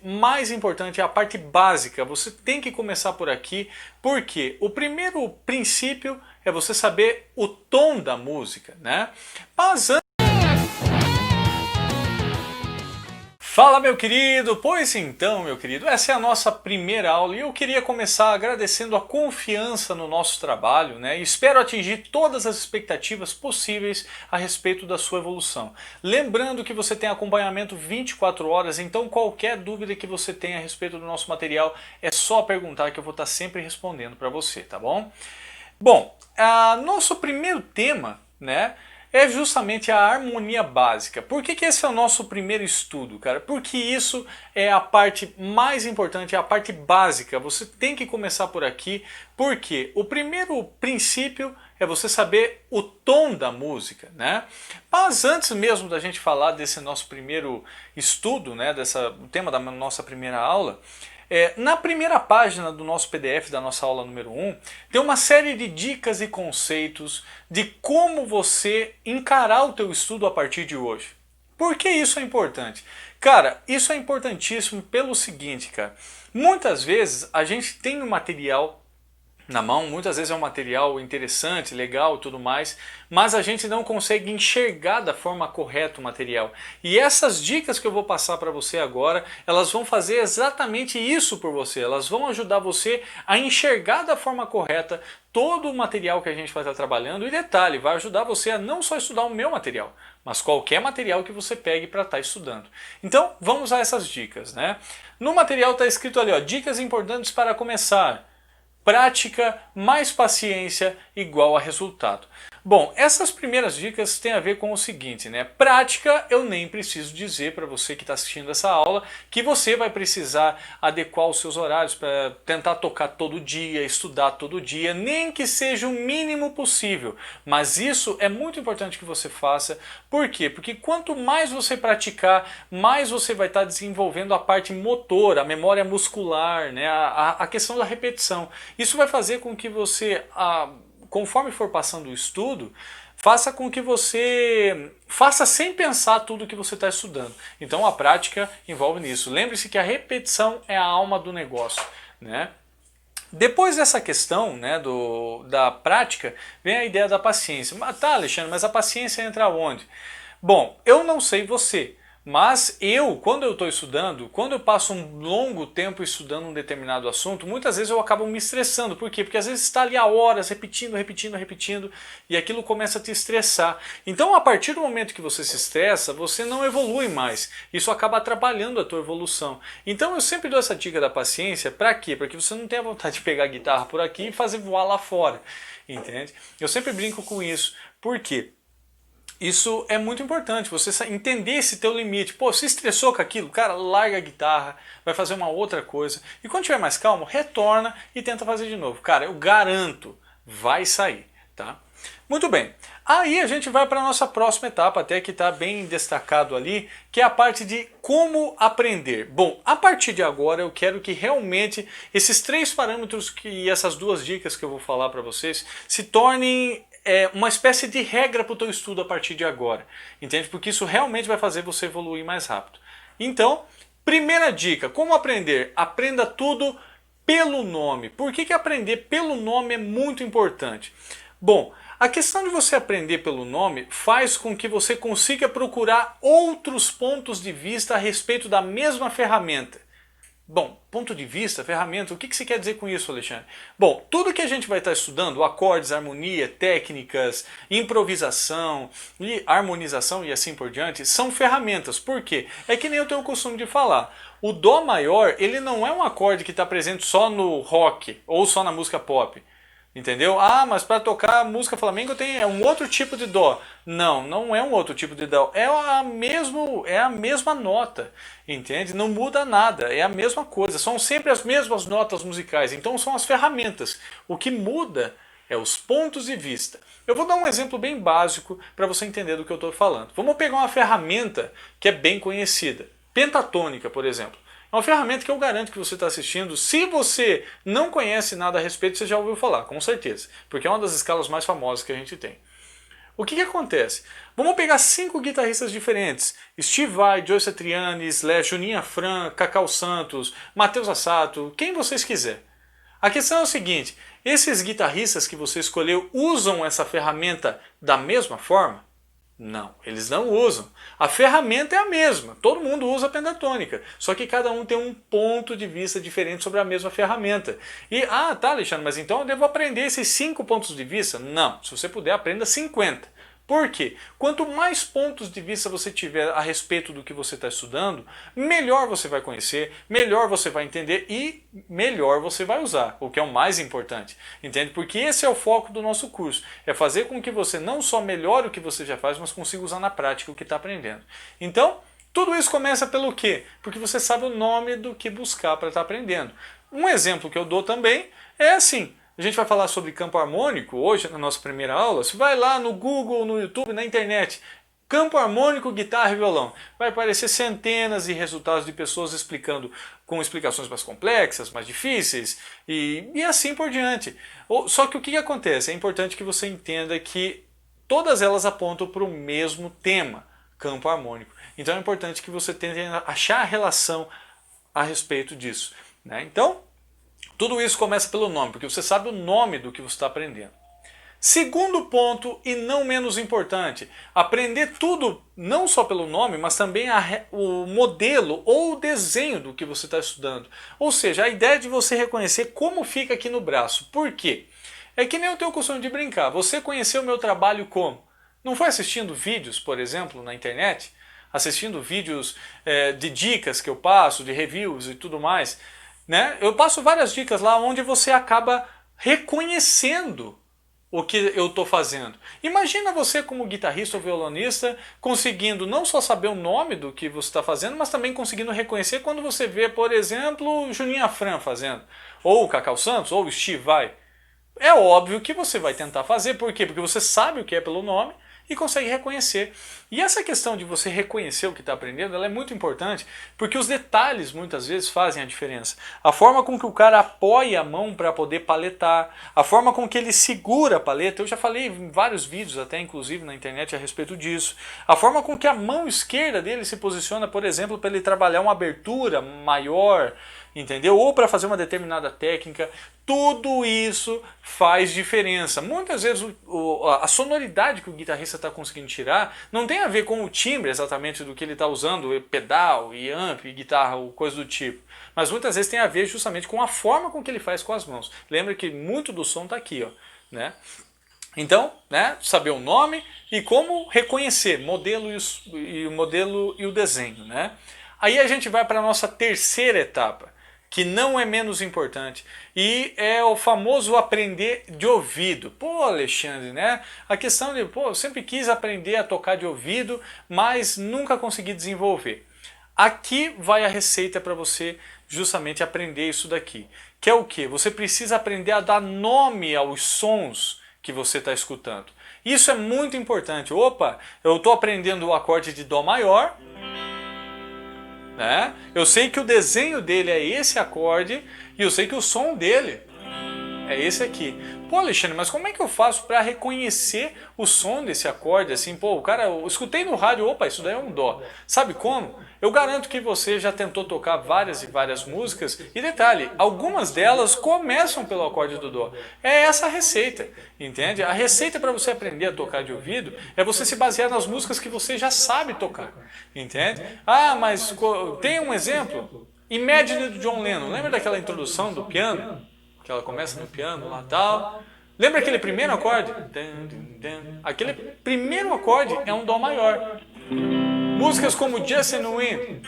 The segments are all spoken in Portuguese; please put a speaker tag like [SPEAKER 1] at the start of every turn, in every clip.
[SPEAKER 1] mais importante é a parte básica. Você tem que começar por aqui, porque o primeiro princípio é você saber o tom da música, né? Mas fala, meu querido! Pois então, meu querido, essa é a nossa primeira aula e eu queria começar agradecendo a confiança no nosso trabalho, né? E espero atingir todas as expectativas possíveis a respeito da sua evolução. Lembrando que você tem acompanhamento 24 horas, então qualquer dúvida que você tenha a respeito do nosso material é só perguntar que eu vou estar sempre respondendo para você, tá bom? Bom, nosso primeiro tema, né? É justamente a harmonia básica. Por que esse é o nosso primeiro estudo, cara? Porque isso é a parte mais importante, é a parte básica. Você tem que começar por aqui, porque o primeiro princípio é você saber o tom da música, né? Mas antes mesmo da gente falar desse nosso primeiro estudo, né, o tema da nossa primeira aula, na primeira página do nosso PDF, da nossa aula número 1, tem uma série de dicas e conceitos de como você encarar o teu estudo a partir de hoje. Por que isso é importante? Cara, isso é importantíssimo pelo seguinte, cara. Muitas vezes a gente tem um material na mão, muitas vezes é um material interessante, legal e tudo mais, mas a gente não consegue enxergar da forma correta o material. E essas dicas que eu vou passar para você agora, elas vão fazer exatamente isso por você, elas vão ajudar você a enxergar da forma correta todo o material que a gente vai estar trabalhando, e detalhe, vai ajudar você a não só estudar o meu material, mas qualquer material que você pegue para estar estudando. Então, vamos a essas dicas, né? No material está escrito ali, ó, dicas importantes para começar. Prática mais paciência igual a resultado. Bom, essas primeiras dicas têm a ver com o seguinte, né? Prática, eu nem preciso dizer para você que está assistindo essa aula que você vai precisar adequar os seus horários para tentar tocar todo dia, estudar todo dia, nem que seja o mínimo possível. Mas isso é muito importante que você faça. Por quê? Porque quanto mais você praticar, mais você vai estar desenvolvendo a parte motora, a memória muscular, né? A questão da repetição. Isso vai fazer com que você, conforme for passando o estudo, faça com que você faça sem pensar tudo que você está estudando. Então a prática envolve nisso. Lembre-se que a repetição é a alma do negócio, né? Depois dessa questão, né, da prática, vem a ideia da paciência. Tá, Alexandre, mas a paciência entra onde? Bom, eu não sei você, mas quando eu estou estudando, quando eu passo um longo tempo estudando um determinado assunto, muitas vezes eu acabo me estressando. Por quê? Porque às vezes está ali há horas repetindo, repetindo, repetindo, e aquilo começa a te estressar. Então, a partir do momento que você se estressa, você não evolui mais. Isso acaba atrapalhando a tua evolução. Então, eu sempre dou essa dica da paciência. Para quê? Para que você não tenha vontade de pegar a guitarra por aqui e fazer voar lá fora. Entende? Eu sempre brinco com isso. Por quê? Isso é muito importante, você entender esse teu limite. Pô, se estressou com aquilo, cara, larga a guitarra, vai fazer uma outra coisa. E quando tiver mais calmo, retorna e tenta fazer de novo. Cara, eu garanto, vai sair, tá? Muito bem. Aí a gente vai para a nossa próxima etapa, até que está bem destacado ali, que é a parte de como aprender. Bom, a partir de agora eu quero que realmente esses 3 parâmetros e essas 2 dicas que eu vou falar para vocês se tornem uma espécie de regra para o teu estudo a partir de agora, entende? Porque isso realmente vai fazer você evoluir mais rápido. Então, primeira dica, como aprender? Aprenda tudo pelo nome. Por que aprender pelo nome é muito importante? Bom, a questão de você aprender pelo nome faz com que você consiga procurar outros pontos de vista a respeito da mesma ferramenta. Bom, ponto de vista, ferramenta, o que você quer dizer com isso, Alexandre? Bom, tudo que a gente vai estar estudando, acordes, harmonia, técnicas, improvisação, harmonização e assim por diante, são ferramentas. Por quê? É que nem eu tenho o costume de falar. O Dó maior, ele não é um acorde que está presente só no rock ou só na música pop. Entendeu? Ah, mas para tocar música flamenco é um outro tipo de dó. Não, não é um outro tipo de dó. É a mesma nota. Entende? Não muda nada. É a mesma coisa. São sempre as mesmas notas musicais. Então são as ferramentas. O que muda é os pontos de vista. Eu vou dar um exemplo bem básico para você entender do que eu estou falando. Vamos pegar uma ferramenta que é bem conhecida. Pentatônica, por exemplo. É uma ferramenta que eu garanto que você está assistindo. Se você não conhece nada a respeito, você já ouviu falar, com certeza. Porque é uma das escalas mais famosas que a gente tem. O que acontece? Vamos pegar 5 guitarristas diferentes. Steve Vai, Joe Satriani, Slash, Juninho Afran, Cacau Santos, Matheus Assato, quem vocês quiserem. A questão é o seguinte, esses guitarristas que você escolheu usam essa ferramenta da mesma forma? Não, eles não usam. A ferramenta é a mesma, todo mundo usa a pentatônica, só que cada um tem um ponto de vista diferente sobre a mesma ferramenta. E, tá, Alexandre, mas então eu devo aprender esses 5 pontos de vista? Não, se você puder, aprenda 50. Por quê? Quanto mais pontos de vista você tiver a respeito do que você está estudando, melhor você vai conhecer, melhor você vai entender e melhor você vai usar, o que é o mais importante. Entende? Porque esse é o foco do nosso curso, é fazer com que você não só melhore o que você já faz, mas consiga usar na prática o que está aprendendo. Então, tudo isso começa pelo quê? Porque você sabe o nome do que buscar para estar aprendendo. Um exemplo que eu dou também é assim, a gente vai falar sobre campo harmônico hoje na nossa primeira aula. Você vai lá no Google, no YouTube, na internet, campo harmônico, guitarra e violão. Vai aparecer centenas de resultados de pessoas explicando com explicações mais complexas, mais difíceis e assim por diante. Só que o que acontece? É importante que você entenda que todas elas apontam para o mesmo tema, campo harmônico. Então é importante que você tente achar a relação a respeito disso, né? Então, tudo isso começa pelo nome, porque você sabe o nome do que você está aprendendo. Segundo ponto, e não menos importante, aprender tudo não só pelo nome, mas também o modelo ou o desenho do que você está estudando. Ou seja, a ideia de você reconhecer como fica aqui no braço. Por quê? É que nem eu tenho o costume de brincar. Você conheceu o meu trabalho como? Não foi assistindo vídeos, por exemplo, na internet? Assistindo vídeos de dicas que eu passo, de reviews e tudo mais, né? Eu passo várias dicas lá onde você acaba reconhecendo o que eu estou fazendo. Imagina você como guitarrista ou violonista conseguindo não só saber o nome do que você está fazendo, mas também conseguindo reconhecer quando você vê, por exemplo, o Juninho Afran fazendo, ou o Cacau Santos, ou o Steve Vai. É óbvio que você vai tentar fazer, por quê? Porque você sabe o que é pelo nome e consegue reconhecer. E essa questão de você reconhecer o que está aprendendo, ela é muito importante, porque os detalhes muitas vezes fazem a diferença. A forma com que o cara apoia a mão para poder paletar, a forma com que ele segura a paleta, eu já falei em vários vídeos até inclusive na internet a respeito disso. A forma com que a mão esquerda dele se posiciona, por exemplo, para ele trabalhar uma abertura maior, entendeu? Ou para fazer uma determinada técnica, tudo isso faz diferença. Muitas vezes a sonoridade que o guitarrista está conseguindo tirar não tem a ver com o timbre exatamente do que ele está usando, pedal, e amp, e guitarra, ou coisa do tipo. Mas muitas vezes tem a ver justamente com a forma com que ele faz com as mãos. Lembra que muito do som está aqui, ó, né? Então, né, saber o nome e como reconhecer o modelo e o desenho, né? Aí a gente vai para a nossa terceira etapa, que não é menos importante, e é o famoso aprender de ouvido. Pô, Alexandre, né? A questão de, pô, eu sempre quis aprender a tocar de ouvido, mas nunca consegui desenvolver. Aqui vai a receita para você justamente aprender isso daqui, que é o quê? Você precisa aprender a dar nome aos sons que você está escutando. Isso é muito importante. Opa, eu estou aprendendo o acorde de Dó maior, né? Eu sei que o desenho dele é esse acorde e eu sei que o som dele é esse aqui. Pô, Alexandre, mas como é que eu faço para reconhecer o som desse acorde? Assim, pô, o cara, eu escutei no rádio, opa, isso daí é um Dó. Sabe como? Eu garanto que você já tentou tocar várias e várias músicas e detalhe, algumas delas começam pelo acorde do Dó. É essa a receita, entende? A receita para você aprender a tocar de ouvido é você se basear nas músicas que você já sabe tocar, entende? Ah, mas tem um exemplo? Imagine do John Lennon, lembra daquela introdução do piano? Que ela começa no piano lá tal. Lembra aquele primeiro acorde? Aquele primeiro acorde é um Dó maior. Músicas como Just in the Wind.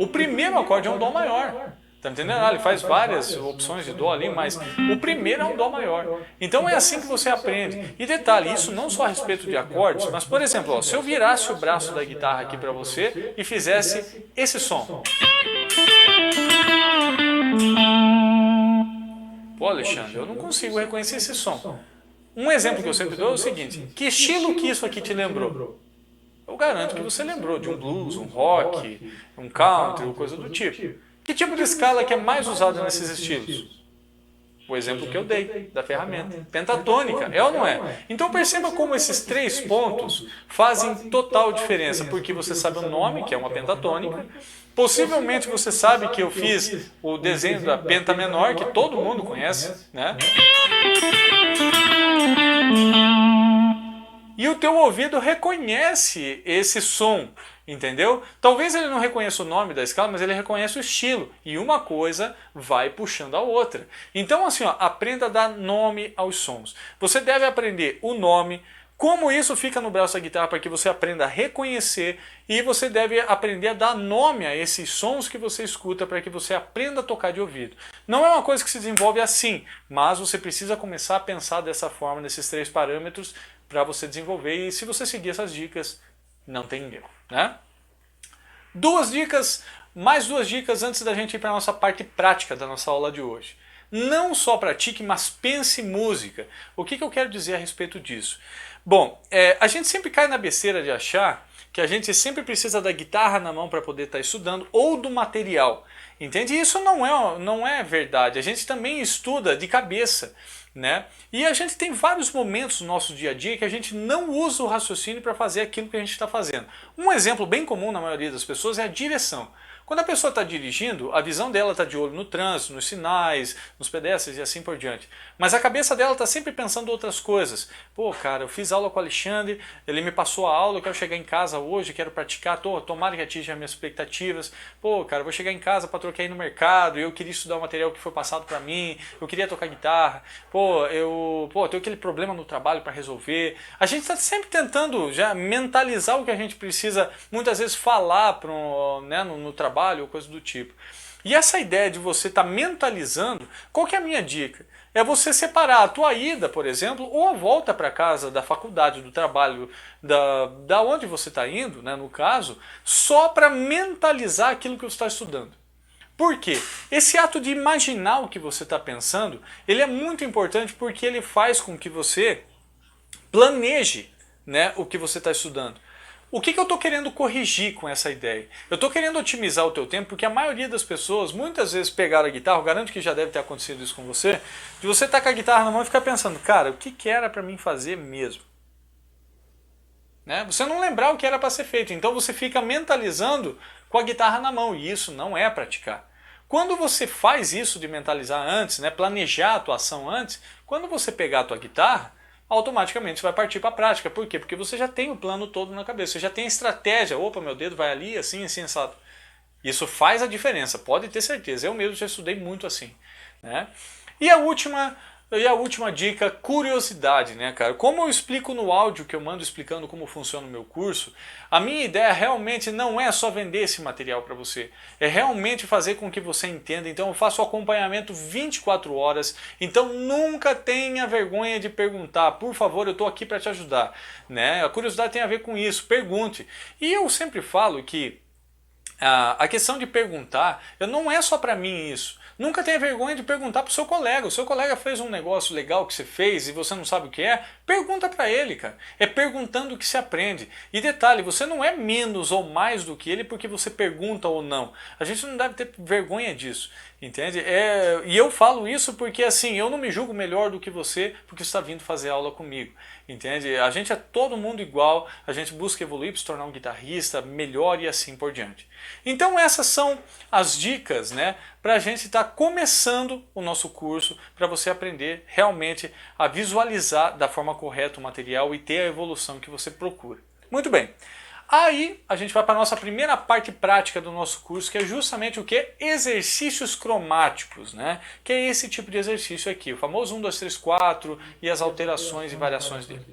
[SPEAKER 1] O primeiro acorde é um Dó maior. Tá entendendo? Ele faz várias opções de Dó ali, mas o primeiro é um Dó maior. Então é assim que você aprende. E detalhe, isso não só a respeito de acordes, mas por exemplo, ó, se eu virasse o braço da guitarra aqui para você e fizesse esse som. Pô, Alexandre, eu não consigo reconhecer esse som. Um exemplo que eu sempre dou é o seguinte, que estilo que isso aqui te lembrou? Eu garanto que você lembrou de um blues, um rock, um country, ou coisa do tipo. Que tipo de escala que é mais usada nesses estilos? o exemplo que eu dei da ferramenta. Pentatônica, é ou não é? Então perceba como esses 3 pontos fazem total diferença, porque você sabe o nome, que é uma pentatônica, possivelmente você sabe que eu fiz o desenho da penta menor, que todo mundo conhece, né? E o teu ouvido reconhece esse som, entendeu? Talvez ele não reconheça o nome da escala, mas ele reconhece o estilo. E uma coisa vai puxando a outra. Então assim, ó, aprenda a dar nome aos sons. Você deve aprender o nome, como isso fica no braço da guitarra para que você aprenda a reconhecer, e você deve aprender a dar nome a esses sons que você escuta para que você aprenda a tocar de ouvido. Não é uma coisa que se desenvolve assim, mas você precisa começar a pensar dessa forma, nesses 3 parâmetros, para você desenvolver, e se você seguir essas dicas, não tem erro, né? Mais duas dicas antes da gente ir para a nossa parte prática da nossa aula de hoje. Não só pratique, mas pense música. O que eu quero dizer a respeito disso? Bom, a gente sempre cai na besteira de achar que a gente sempre precisa da guitarra na mão para poder estar estudando, ou do material, entende? E isso não é verdade, a gente também estuda de cabeça, né? E a gente tem vários momentos no nosso dia a dia que a gente não usa o raciocínio para fazer aquilo que a gente está fazendo. Um exemplo bem comum na maioria das pessoas é a direção. Quando a pessoa está dirigindo, a visão dela está de olho no trânsito, nos sinais, nos pedestres e assim por diante. Mas a cabeça dela está sempre pensando outras coisas. Pô, cara, eu fiz aula com o Alexandre, ele me passou a aula, eu quero chegar em casa hoje, quero praticar, tomara que atinja as minhas expectativas. Pô, cara, eu vou chegar em casa para trocar aí no mercado, eu queria estudar o material que foi passado para mim, eu queria tocar guitarra, eu tenho aquele problema no trabalho para resolver. A gente está sempre tentando já mentalizar o que a gente precisa, muitas vezes, falar no trabalho, ou coisa do tipo. E essa ideia de você estar mentalizando, qual que é a minha dica? É você separar a tua ida, por exemplo, ou a volta para casa da faculdade, do trabalho, da onde você está indo, né, no caso, só para mentalizar aquilo que você está estudando. Por quê? Esse ato de imaginar o que você está pensando, ele é muito importante porque ele faz com que você planeje, né, o que você está estudando. O que eu estou querendo corrigir com essa ideia? Eu estou querendo otimizar o teu tempo porque a maioria das pessoas muitas vezes pegaram a guitarra, eu garanto que já deve ter acontecido isso com você, de você estar com a guitarra na mão e ficar pensando, cara, o que era para mim fazer mesmo? Né? Você não lembrar o que era para ser feito, então você fica mentalizando com a guitarra na mão, e isso não é praticar. Quando você faz isso de mentalizar antes, né, planejar a atuação antes, quando você pegar a tua guitarra, automaticamente você vai partir para a prática. Por quê? Porque você já tem o plano todo na cabeça, você já tem a estratégia. Opa, meu dedo vai ali, assim, assim, assado. Isso faz a diferença, pode ter certeza. Eu mesmo já estudei muito assim, né? E a última dica, curiosidade, né, cara? Como eu explico no áudio que eu mando explicando como funciona o meu curso, a minha ideia realmente não é só vender esse material para você, é realmente fazer com que você entenda. Então eu faço acompanhamento 24 horas, então nunca tenha vergonha de perguntar. Por favor, eu estou aqui para te ajudar, né? A curiosidade tem a ver com isso, pergunte. E eu sempre falo que a questão de perguntar não é só para mim isso. Nunca tenha vergonha de perguntar para o seu colega. O seu colega fez um negócio legal que você fez e você não sabe o que é, pergunta para ele, cara. É perguntando que se aprende. E detalhe, você não é menos ou mais do que ele porque você pergunta ou não. A gente não deve ter vergonha disso, entende? E eu falo isso porque assim, eu não me julgo melhor do que você porque você está vindo fazer aula comigo, entende? A gente é todo mundo igual, a gente busca evoluir para se tornar um guitarrista melhor e assim por diante. Então essas são as dicas, né, para a gente estar começando o nosso curso, para você aprender realmente a visualizar da forma correta o material e ter a evolução que você procura. Muito bem. Aí a gente vai para a nossa primeira parte prática do nosso curso, que é justamente o que? Exercícios cromáticos, né? Que é esse tipo de exercício aqui, o famoso 1, 2, 3, 4 e as alterações e variações dele.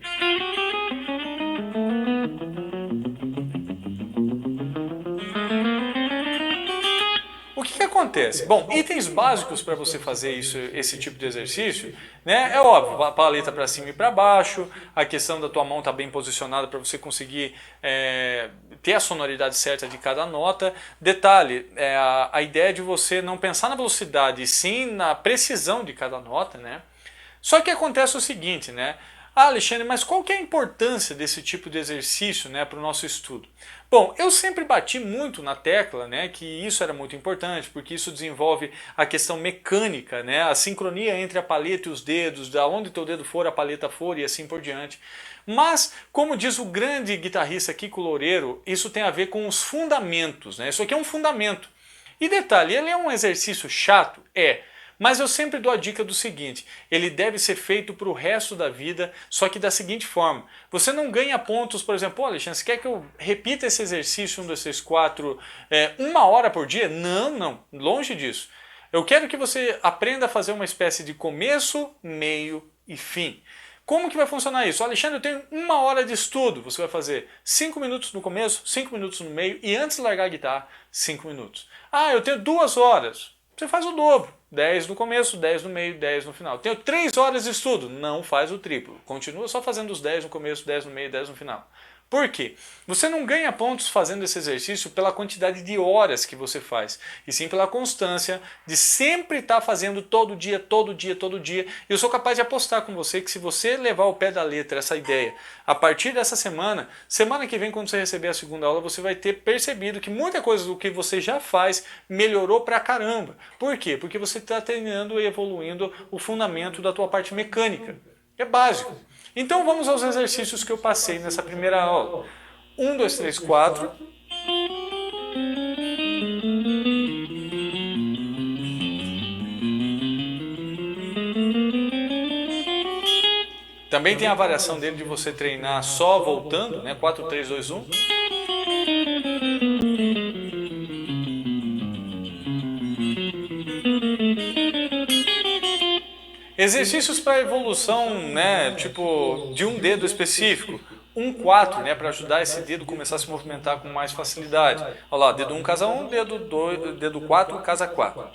[SPEAKER 1] O que acontece? Bom, itens básicos para você fazer esse tipo de exercício, né? É óbvio, a paleta para cima e para baixo, a questão da tua mão estar bem posicionada para você conseguir ter a sonoridade certa de cada nota. Detalhe, a ideia de você não pensar na velocidade, e sim na precisão de cada nota, né? Só que acontece o seguinte, né? Ah, Alexandre, mas qual que é a importância desse tipo de exercício, né, para o nosso estudo? Bom, eu sempre bati muito na tecla, né, que isso era muito importante, porque isso desenvolve a questão mecânica, né, a sincronia entre a paleta e os dedos, da onde teu dedo for, a paleta for e assim por diante. Mas, como diz o grande guitarrista Kiko Loureiro, isso tem a ver com os fundamentos, né? Isso aqui é um fundamento. E detalhe, ele é um exercício chato? É. Mas eu sempre dou a dica do seguinte, ele deve ser feito para o resto da vida, só que da seguinte forma, você não ganha pontos, por exemplo, oh, Alexandre, você quer que eu repita esse exercício 1, 2, 3, 4, 1 hora por dia? Não, não, longe disso. Eu quero que você aprenda a fazer uma espécie de começo, meio e fim. Como que vai funcionar isso? Alexandre, eu tenho 1 hora de estudo. Você vai fazer 5 minutos no começo, 5 minutos no meio e antes de largar a guitarra, 5 minutos. Ah, eu tenho 2 horas. Você faz o dobro. 10 no começo, 10 no meio, 10 no final. Tenho 3 horas de estudo. Não faz o triplo. Continua só fazendo os 10 no começo, 10 no meio, 10 no final. Por quê? Você não ganha pontos fazendo esse exercício pela quantidade de horas que você faz, e sim pela constância de sempre estar fazendo todo dia, todo dia, todo dia. Eu sou capaz de apostar com você que se você levar ao pé da letra essa ideia, a partir dessa semana, semana que vem quando você receber a segunda aula, você vai ter percebido que muita coisa do que você já faz melhorou pra caramba. Por quê? Porque você está treinando e evoluindo o fundamento da tua parte mecânica. É básico. Então vamos aos exercícios que eu passei nessa primeira aula. 1, 2, 3, 4. Também tem a variação dele de você treinar só voltando, né? 4, 3, 2, 1. Exercícios para evolução, né, tipo de um dedo específico. 1, 4, né, para ajudar esse dedo a começar a se movimentar com mais facilidade. Olha lá, dedo 1 casa 1, dedo 2, dedo 4 casa 4.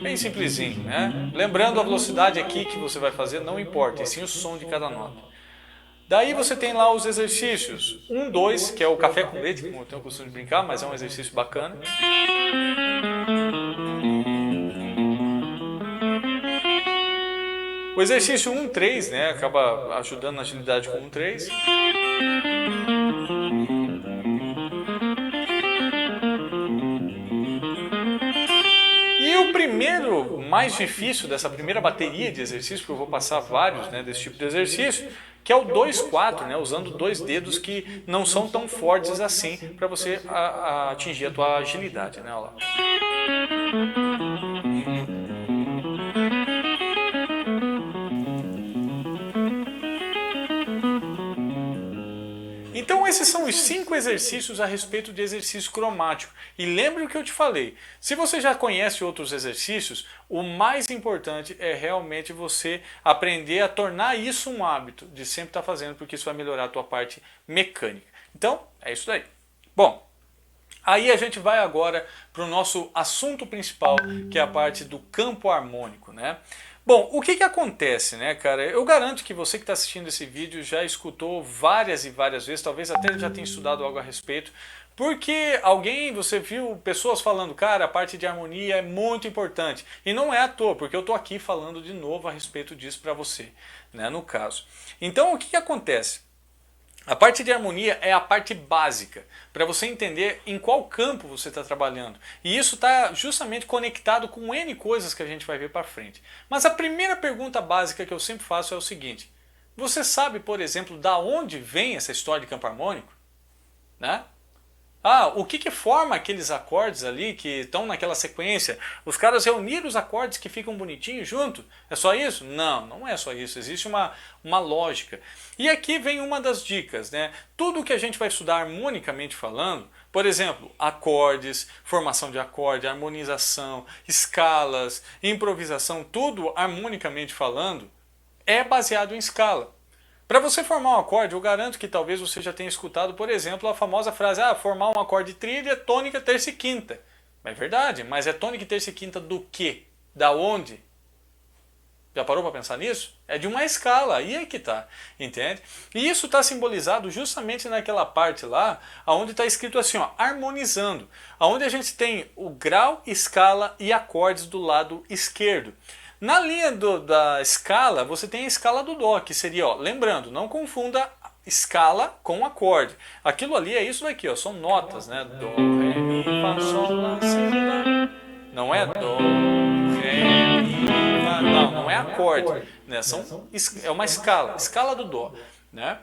[SPEAKER 1] Bem simplesinho, né? Lembrando a velocidade aqui que você vai fazer, não importa, e sim o som de cada nota. Daí você tem lá os exercícios 1, 2, que é o café com leite, como eu tenho o costume de brincar, mas é um exercício bacana. O exercício 1, 3, né, acaba ajudando na agilidade com 1, 3. E o primeiro, mais difícil dessa primeira bateria de exercícios, porque eu vou passar vários, né, desse tipo de exercício, que é o 2, 4, né, usando 2 dedos que não são tão fortes assim para você atingir a tua agilidade, né, olha lá. Então esses são os 5 exercícios a respeito de exercício cromático. E lembre o que eu te falei, se você já conhece outros exercícios, o mais importante é realmente você aprender a tornar isso um hábito, de sempre estar fazendo, porque isso vai melhorar a tua parte mecânica. Então, é isso daí. Bom, aí a gente vai agora para o nosso assunto principal, que é a parte do campo harmônico, né? Bom, o que acontece, né, cara? Eu garanto que você que está assistindo esse vídeo já escutou várias e várias vezes, talvez até já tenha estudado algo a respeito, porque você viu pessoas falando, cara, a parte de harmonia é muito importante. E não é à toa, porque eu estou aqui falando de novo a respeito disso para você, né, no caso. Então, o que acontece? A parte de harmonia é a parte básica, para você entender em qual campo você está trabalhando. E isso está justamente conectado com N coisas que a gente vai ver para frente. Mas a primeira pergunta básica que eu sempre faço é o seguinte: você sabe, por exemplo, da onde vem essa história de campo harmônico? Né? O que forma aqueles acordes ali que estão naquela sequência? Os caras reuniram os acordes que ficam bonitinhos junto? É só isso? Não, não é só isso. Existe uma lógica. E aqui vem uma das dicas, né? Tudo que a gente vai estudar harmonicamente falando, por exemplo, acordes, formação de acorde, harmonização, escalas, improvisação, tudo harmonicamente falando, é baseado em escala. Para você formar um acorde, eu garanto que talvez você já tenha escutado, por exemplo, a famosa frase, formar um acorde tríade é tônica, terça e quinta. É verdade, mas é tônica, terça e quinta do quê? Da onde? Já parou para pensar nisso? É de uma escala, aí é que tá, entende? E isso está simbolizado justamente naquela parte lá, onde está escrito assim, ó, harmonizando, onde a gente tem o grau, escala e acordes do lado esquerdo. Na linha da escala, você tem a escala do Dó, que seria, ó, lembrando, não confunda escala com acorde. Aquilo ali é isso daqui, ó, são notas, né? Dó, Ré, Mi, Fá, Sol, Lá, Si, Lá. Não é Dó, Ré, Mi, Fá, não é acorde, né? É uma escala, escala do Dó, né?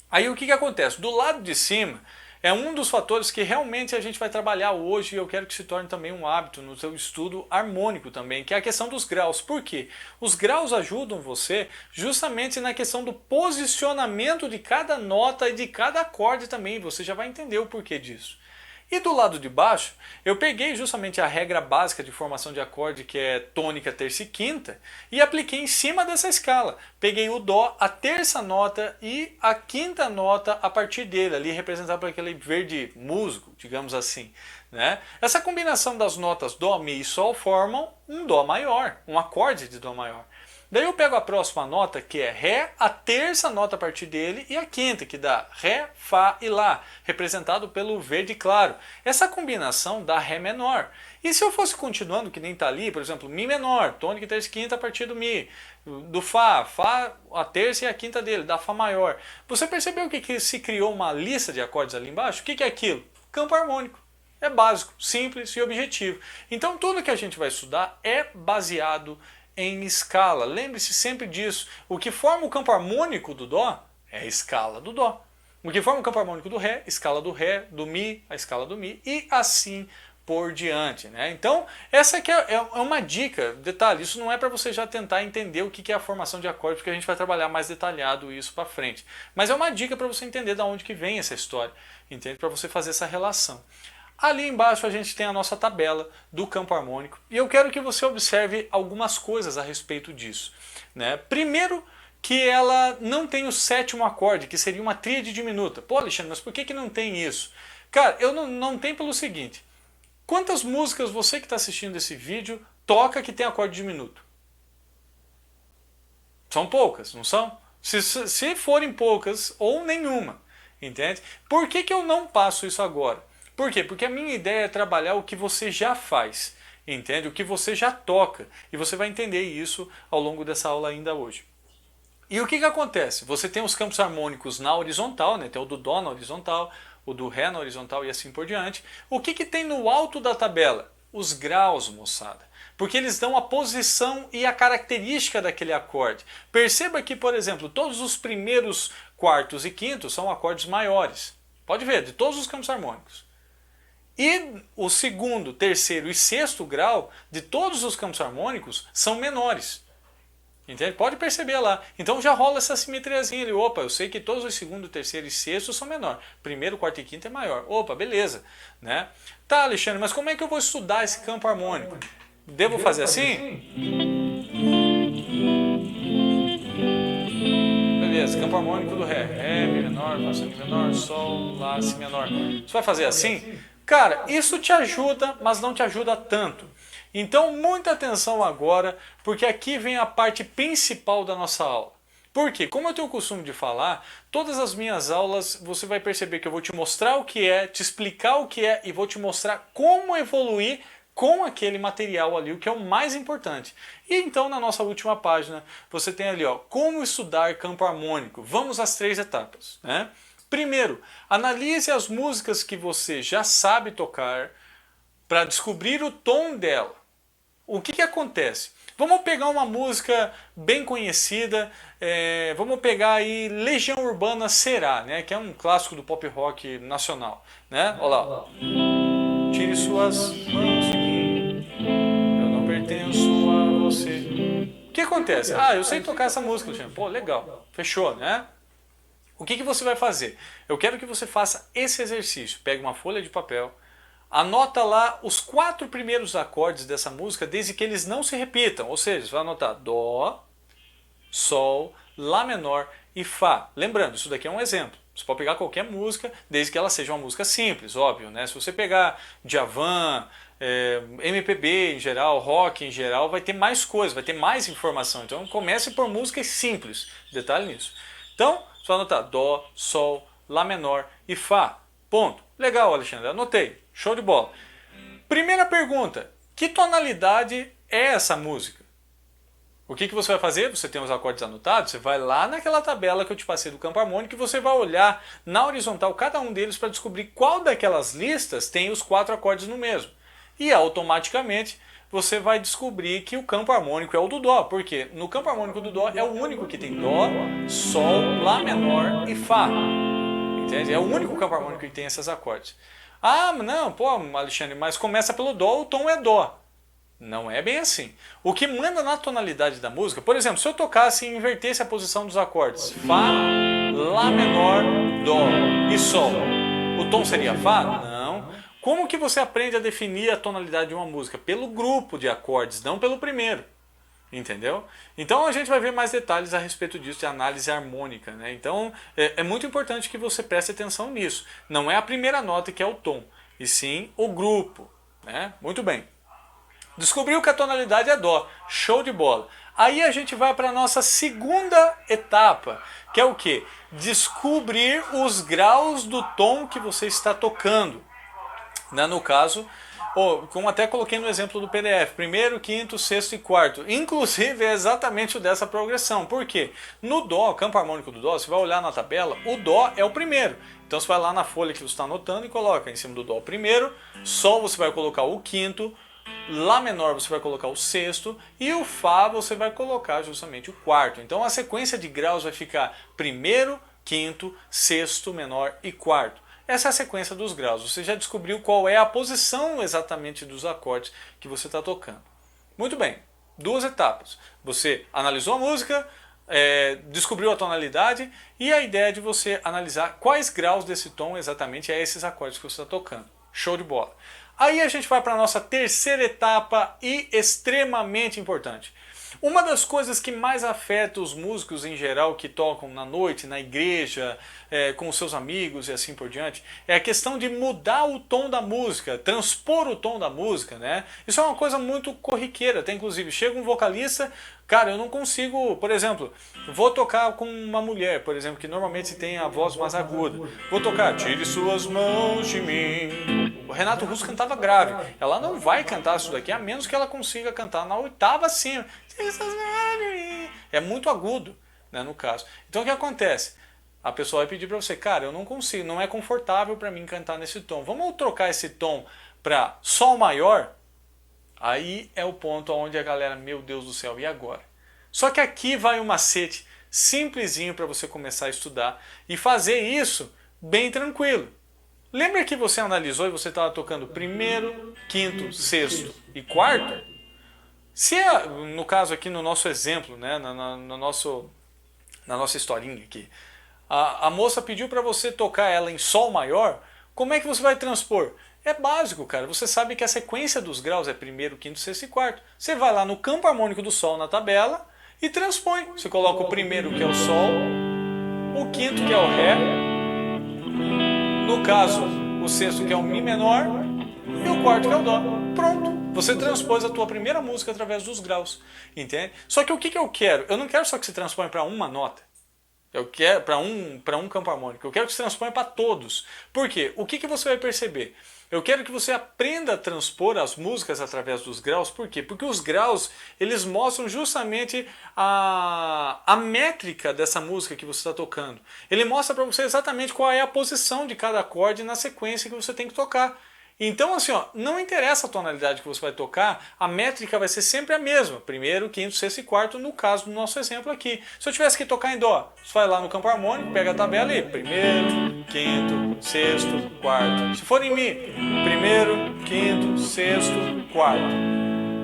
[SPEAKER 1] Aí o que acontece? Do lado de cima é um dos fatores que realmente a gente vai trabalhar hoje e eu quero que se torne também um hábito no seu estudo harmônico também, que é a questão dos graus. Por quê? Os graus ajudam você justamente na questão do posicionamento de cada nota e de cada acorde também. Você já vai entender o porquê disso. E do lado de baixo, eu peguei justamente a regra básica de formação de acorde, que é tônica, terça e quinta, e apliquei em cima dessa escala. Peguei o Dó, a terça nota e a quinta nota a partir dele, ali representado por aquele verde musgo, digamos assim, né? Essa combinação das notas Dó, Mi e Sol formam um Dó maior, um acorde de Dó maior. Daí eu pego a próxima nota, que é Ré, a terça nota a partir dele, e a quinta, que dá Ré, Fá e Lá, representado pelo verde claro. Essa combinação dá Ré menor. E se eu fosse continuando, que nem está ali, por exemplo, Mi menor, tônica, terça e quinta a partir do Mi, do Fá, Fá a terça e a quinta dele, dá Fá maior. Você percebeu que se criou uma lista de acordes ali embaixo? O que é aquilo? Campo harmônico. É básico, simples e objetivo. Então tudo que a gente vai estudar é baseado em escala. Lembre-se sempre disso. O que forma o campo harmônico do Dó é a escala do Dó. O que forma o campo harmônico do Ré, escala do Ré, do Mi, a escala do Mi e assim por diante, né? Então, essa aqui é uma dica. Detalhe, isso não é para você já tentar entender o que é a formação de acordes, porque a gente vai trabalhar mais detalhado isso para frente. Mas é uma dica para você entender de onde que vem essa história, entende? Para você fazer essa relação. Ali embaixo a gente tem a nossa tabela do campo harmônico e eu quero que você observe algumas coisas a respeito disso, né? Primeiro, que ela não tem o sétimo acorde, que seria uma tríade diminuta. Pô, Alexandre, mas por que não tem isso? Cara, eu não tem pelo seguinte, quantas músicas você que está assistindo esse vídeo toca que tem acorde diminuto? São poucas, não são? Se forem poucas ou nenhuma, entende? Por que eu não passo isso agora? Por quê? Porque a minha ideia é trabalhar o que você já faz, entende? O que você já toca. E você vai entender isso ao longo dessa aula ainda hoje. E o que acontece? Você tem os campos harmônicos na horizontal, né? Tem o do Dó na horizontal, o do Ré na horizontal e assim por diante. O que tem no alto da tabela? Os graus, moçada. Porque eles dão a posição e a característica daquele acorde. Perceba que, por exemplo, todos os primeiros quartos e quintos são acordes maiores. Pode ver, de todos os campos harmônicos. E o segundo, terceiro e sexto grau de todos os campos harmônicos são menores. Entende? Pode perceber lá. Então já rola essa simetriazinha ali. Opa, eu sei que todos os segundo, terceiro e sexto são menor. Primeiro, quarto e quinto é maior. Opa, beleza. Né? Tá, Alexandre, mas como é que eu vou estudar esse campo harmônico? Devo fazer assim? Beleza, campo harmônico do Ré. Ré, Mi menor, Fá, Sol, Mi menor, Sol, Lá, Si menor. Você vai fazer assim? Cara, isso te ajuda, mas não te ajuda tanto. Então, muita atenção agora, porque aqui vem a parte principal da nossa aula. Por quê? Como eu tenho o costume de falar, todas as minhas aulas você vai perceber que eu vou te mostrar o que é, te explicar o que é e vou te mostrar como evoluir com aquele material ali, o que é o mais importante. E então, na nossa última página, você tem ali, ó, como estudar campo harmônico. Vamos às 3 etapas, né? Primeiro, analise as músicas que você já sabe tocar para descobrir o tom dela. O que acontece? Vamos pegar uma música bem conhecida, vamos pegar aí Legião Urbana Será, né, que é um clássico do pop rock nacional. Né? Olha lá. Tire suas mãos de mim, eu não pertenço a você. O que acontece? Ah, eu sei tocar essa música, Luciano. Pô, legal, fechou, né? O que você vai fazer? Eu quero que você faça esse exercício. Pegue uma folha de papel, anota lá os 4 primeiros acordes dessa música, desde que eles não se repitam. Ou seja, você vai anotar Dó, Sol, Lá menor e Fá. Lembrando, isso daqui é um exemplo. Você pode pegar qualquer música, desde que ela seja uma música simples, óbvio, né? Se você pegar Djavan, MPB em geral, rock em geral, vai ter mais coisa, vai ter mais informação. Então comece por músicas simples, detalhe nisso. Então, só anotar Dó, Sol, Lá menor e Fá. Ponto. Legal, Alexandre, anotei. Show de bola. Primeira pergunta, que tonalidade é essa música? O que você vai fazer? Você tem os acordes anotados, você vai lá naquela tabela que eu te passei do campo harmônico e você vai olhar na horizontal cada um deles para descobrir qual daquelas listas tem os 4 acordes no mesmo. E automaticamente você vai descobrir que o campo harmônico é o do Dó, porque no campo harmônico do Dó é o único que tem Dó, Sol, Lá menor e Fá. Entende? É o único campo harmônico que tem esses acordes. Ah, não, pô, Alexandre, mas começa pelo Dó, o tom é Dó. Não é bem assim. O que manda na tonalidade da música, por exemplo, se eu tocasse e invertesse a posição dos acordes Fá, Lá menor, Dó e Sol, o tom seria Fá? Não. Como que você aprende a definir a tonalidade de uma música? Pelo grupo de acordes, não pelo primeiro. Entendeu? Então a gente vai ver mais detalhes a respeito disso, de análise harmônica, né? Então é muito importante que você preste atenção nisso. Não é a primeira nota que é o tom, e sim o grupo, né? Muito bem. Descobriu que a tonalidade é Dó. Show de bola. Aí a gente vai para a nossa segunda etapa, que é o quê? Descobrir os graus do tom que você está tocando. Né? No caso, como até coloquei no exemplo do PDF, primeiro, quinto, sexto e quarto. Inclusive é exatamente o dessa progressão. Por quê? No Dó, campo harmônico do Dó, você vai olhar na tabela, o Dó é o primeiro. Então você vai lá na folha que você está anotando e coloca em cima do Dó o primeiro, Sol você vai colocar o quinto, Lá menor você vai colocar o sexto e o Fá você vai colocar justamente o quarto. Então a sequência de graus vai ficar primeiro, quinto, sexto, menor e quarto. Essa é a sequência dos graus. Você já descobriu qual é a posição exatamente dos acordes que você está tocando. Muito bem, 2 etapas. Você analisou a música, descobriu a tonalidade e a ideia é de você analisar quais graus desse tom exatamente é esses acordes que você está tocando. Show de bola. Aí a gente vai para a nossa terceira etapa e extremamente importante. Uma das coisas que mais afeta os músicos em geral que tocam na noite, na igreja, com os seus amigos e assim por diante, é a questão de mudar o tom da música, transpor o tom da música, né? Isso é uma coisa muito corriqueira, até inclusive chega um vocalista, cara, eu não consigo, por exemplo, vou tocar com uma mulher, por exemplo, que normalmente tem a voz mais aguda, vou tocar Tire Suas Mãos de Mim. O Renato Russo cantava grave, ela não vai cantar isso daqui a menos que ela consiga cantar na oitava acima. É muito agudo, né, no caso. Então o que acontece? A pessoa vai pedir para você, cara, eu não consigo, não é confortável para mim cantar nesse tom. Vamos trocar esse tom para Sol maior? Aí é o ponto onde a galera, meu Deus do céu, e agora? Só que aqui vai um macete simplesinho para você começar a estudar e fazer isso bem tranquilo. Lembra que você analisou e você estava tocando primeiro, quinto, sexto e quarto? Se no caso aqui no nosso exemplo, né, na nossa historinha aqui, a moça pediu para você tocar ela em Sol maior, como é que você vai transpor? É básico, cara. Você sabe que a sequência dos graus é primeiro, quinto, sexto e quarto. Você vai lá no campo harmônico do Sol na tabela e transpõe. Você coloca o primeiro que é o Sol, o quinto que é o Ré, no caso o sexto que é o Mi menor e o quarto que é o Dó. Pronto. Você transpôs a tua primeira música através dos graus, entende? Só que o que eu quero? Eu não quero só que você transponha para uma nota. Eu quero para um campo harmônico. Eu quero que você transponha para todos. Por quê? O que você vai perceber? Eu quero que você aprenda a transpor as músicas através dos graus. Por quê? Porque os graus, eles mostram justamente a métrica dessa música que você está tocando. Ele mostra para você exatamente qual é a posição de cada acorde na sequência que você tem que tocar. Então, assim, ó, não interessa a tonalidade que você vai tocar, a métrica vai ser sempre a mesma. Primeiro, quinto, sexto e quarto, no caso do nosso exemplo aqui. Se eu tivesse que tocar em Dó, você vai lá no campo harmônico, pega a tabela e primeiro, quinto, sexto, quarto. Se for em Mi, primeiro, quinto, sexto, quarto.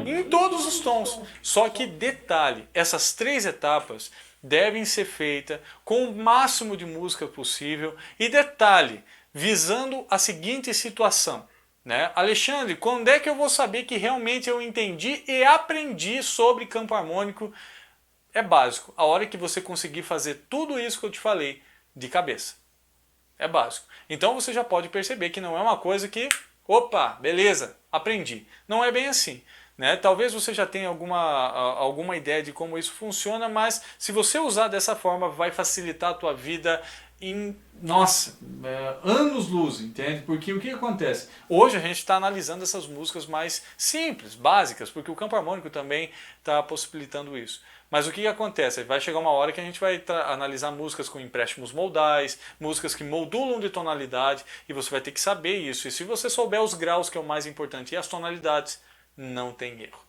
[SPEAKER 1] Em todos os tons. Só que detalhe, essas 3 etapas devem ser feitas com o máximo de música possível. E detalhe, visando a seguinte situação. Né? Alexandre, quando é que eu vou saber que realmente eu entendi e aprendi sobre campo harmônico? É básico, a hora que você conseguir fazer tudo isso que eu te falei de cabeça. É básico. Então você já pode perceber que não é uma coisa que Opa, beleza, aprendi. Não é bem assim. Né? Talvez você já tenha alguma ideia de como isso funciona, mas se você usar dessa forma vai facilitar a tua vida em, nossa, anos-luz, entende? Porque o que acontece? Hoje a gente está analisando essas músicas mais simples, básicas, porque o campo harmônico também está possibilitando isso. Mas o que acontece? Vai chegar uma hora que a gente vai analisar músicas com empréstimos modais, músicas que modulam de tonalidade, e você vai ter que saber isso. E se você souber os graus, que é o mais importante, e as tonalidades, não tem erro.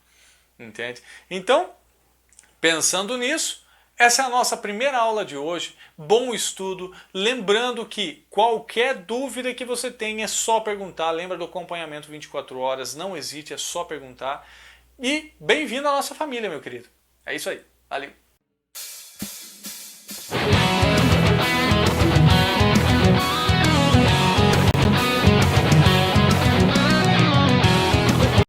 [SPEAKER 1] Entende? Então, pensando nisso, essa é a nossa primeira aula de hoje. Bom estudo. Lembrando que qualquer dúvida que você tenha é só perguntar. Lembra do acompanhamento 24 horas, não hesite, é só perguntar. E bem-vindo à nossa família, meu querido. É isso aí. Valeu.